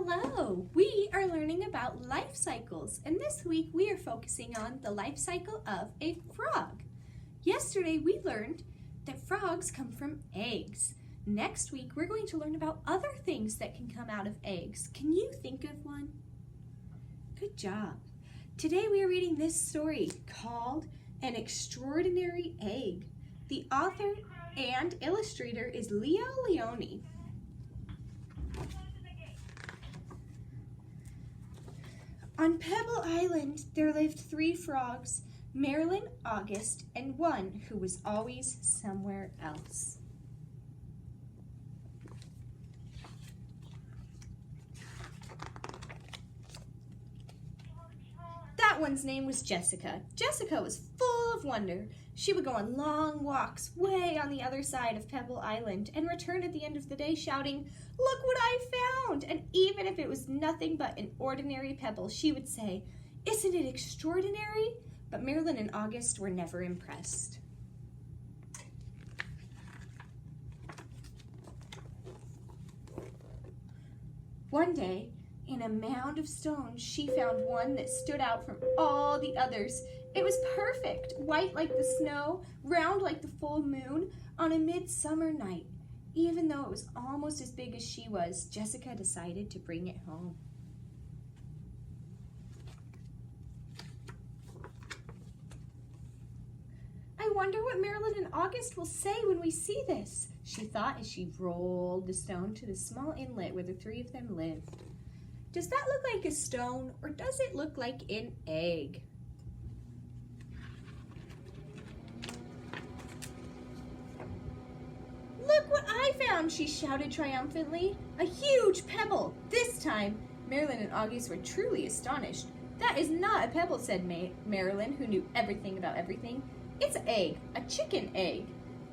Hello! We are learning about life cycles, and this week we are focusing on the life cycle of a frog. Yesterday we learned that frogs come from eggs. Next week we're going to learn about other things that can come out of eggs. Can you think of one? Good job. Today we are reading this story called An Extraordinary Egg. The author and illustrator is Leo Lionni. On Pebble Island, there lived 3 frogs, Marilyn, August, and one who was always somewhere else. That one's name was Jessica. Jessica was full of wonder. She would go on long walks way on the other side of Pebble Island and return at the end of the day shouting, "Look what I found!" And even if it was nothing but an ordinary pebble, she would say, "Isn't it extraordinary?" But Marilyn and August were never impressed. One day, in a mound of stones, she found one that stood out from all the others. It was perfect, white like the snow, round like the full moon on a midsummer night. Even though it was almost as big as she was, Jessica decided to bring it home. I wonder what Marilyn and August will say when we see this, she thought as she rolled the stone to the small inlet where the 3 of them lived. Does that look like a stone, or does it look like an egg? "Look what I found," she shouted triumphantly. A huge pebble. This time, Marilyn and August were truly astonished. "That is not a pebble," said Marilyn, who knew everything about everything. "It's an egg, a chicken egg."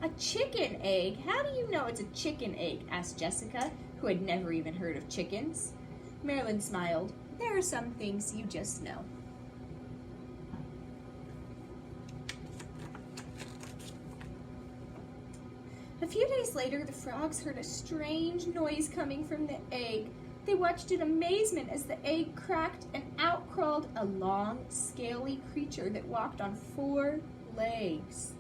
"A chicken egg? How do you know it's a chicken egg?" asked Jessica, who had never even heard of chickens. Marilyn smiled. "There are some things you just know." A few days later, the frogs heard a strange noise coming from the egg. They watched in amazement as the egg cracked and out crawled a long, scaly creature that walked on 4 legs.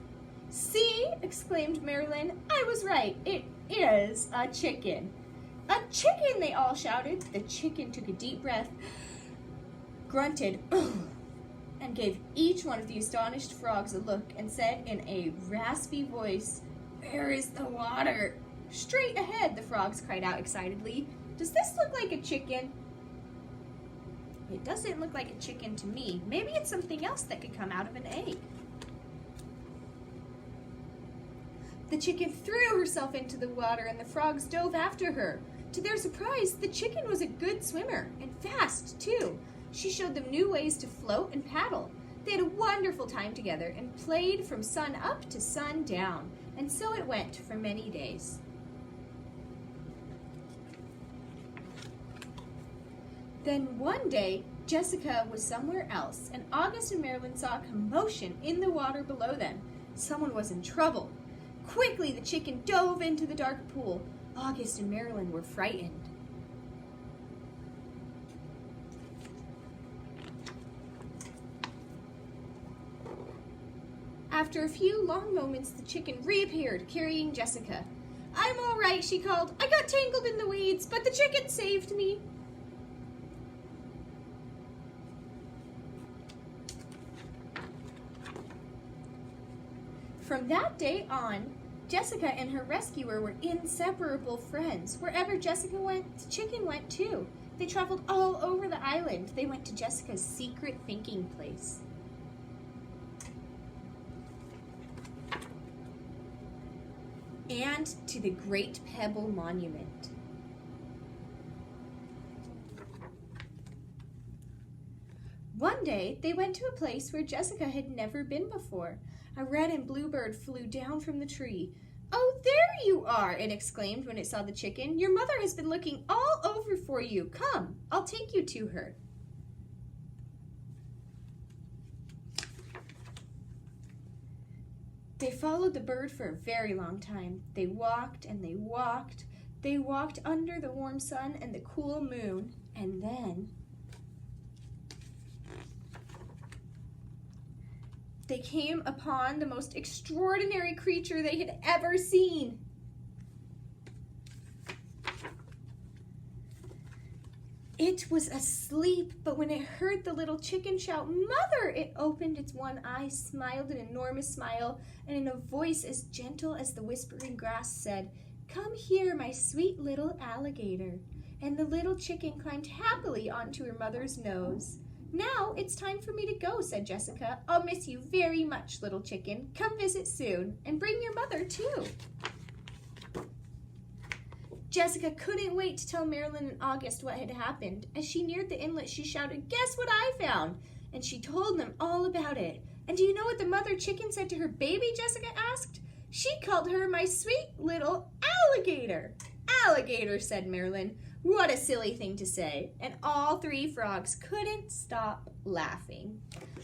"See!" exclaimed Marilyn. "I was right. It is a chicken." "A chicken!" they all shouted. The chicken took a deep breath, grunted, "Ugh," and gave each one of the astonished frogs a look and said in a raspy voice, "Where is the water?" "Straight ahead," the frogs cried out excitedly. "Does this look like a chicken?" "It doesn't look like a chicken to me. Maybe it's something else that could come out of an egg." The chicken threw herself into the water and the frogs dove after her. To their surprise, the chicken was a good swimmer, and fast, too. She showed them new ways to float and paddle. They had a wonderful time together and played from sun up to sun down, and so it went for many days. Then one day, Jessica was somewhere else, and August and Marilyn saw a commotion in the water below them. Someone was in trouble. Quickly, the chicken dove into the dark pool. August and Marilyn were frightened. After a few long moments, the chicken reappeared, carrying Jessica. "I'm all right," she called. "I got tangled in the weeds, but the chicken saved me." From that day on, Jessica and her rescuer were inseparable friends. Wherever Jessica went, the chicken went too. They traveled all over the island. They went to Jessica's secret thinking place. And to the Great Pebble Monument. One day, they went to a place where Jessica had never been before. A red and blue bird flew down from the tree. "Oh, there you are!" it exclaimed when it saw the chicken. "Your mother has been looking all over for you. Come, I'll take you to her." They followed the bird for a very long time. They walked and they walked. They walked under the warm sun and the cool moon. And then they came upon the most extraordinary creature they had ever seen. It was asleep, but when it heard the little chicken shout, "Mother!" it opened its one eye, smiled an enormous smile, and in a voice as gentle as the whispering grass said, "Come here, my sweet little alligator." And the little chicken climbed happily onto her mother's nose. "Now it's time for me to go," said Jessica. "I'll miss you very much, little chicken. Come visit soon, and bring your mother too." Jessica couldn't wait to tell Marilyn and August what had happened. As she neared the inlet, she shouted, "Guess what I found?" And she told them all about it. "And do you know what the mother chicken said to her baby?" Jessica asked. "She called her my sweet little alligator." "Alligator," said Marilyn. "What a silly thing to say." And all three frogs couldn't stop laughing.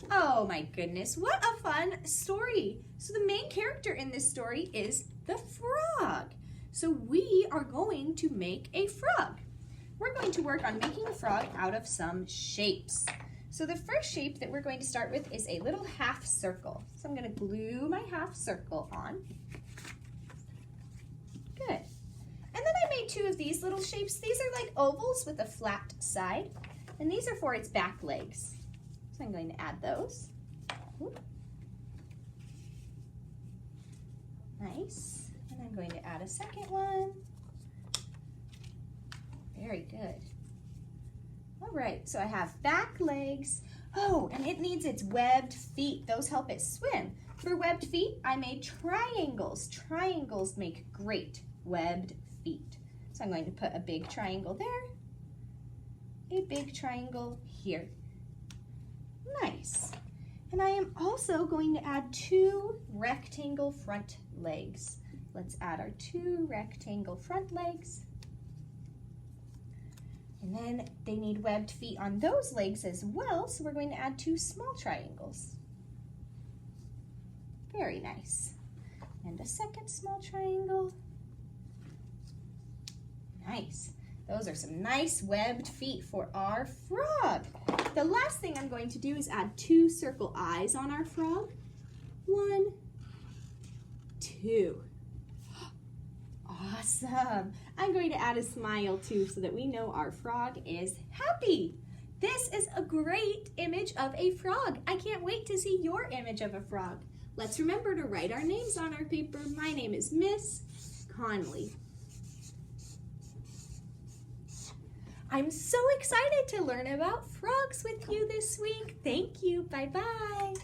Oh my goodness, what a fun story. So the main character in this story is the frog. So we are going to make a frog. We're going to work on making a frog out of some shapes. So the first shape that we're going to start with is a little half circle. So I'm going to glue my half circle on. Good. And then I made two of these little shapes. These are like ovals with a flat side. And these are for its back legs. So I'm going to add those. Nice. And I'm going to add a second one. Very good. All right, so I have back legs. Oh, and it needs its webbed feet. Those help it swim. For webbed feet, I made triangles. Triangles make great webbed feet. So I'm going to put a big triangle there, a big triangle here. Nice. And I am also going to add two rectangle front legs. Let's add our two rectangle front legs. And then they need webbed feet on those legs as well, so we're going to add two small triangles. Very nice. And a second small triangle. Nice. Those are some nice webbed feet for our frog. The last thing I'm going to do is add two circle eyes on our frog. 1, 2. Awesome. I'm going to add a smile too so that we know our frog is happy. This is a great image of a frog. I can't wait to see your image of a frog. Let's remember to write our names on our paper. My name is Miss Conley. I'm so excited to learn about frogs with you this week. Thank you. Bye-bye.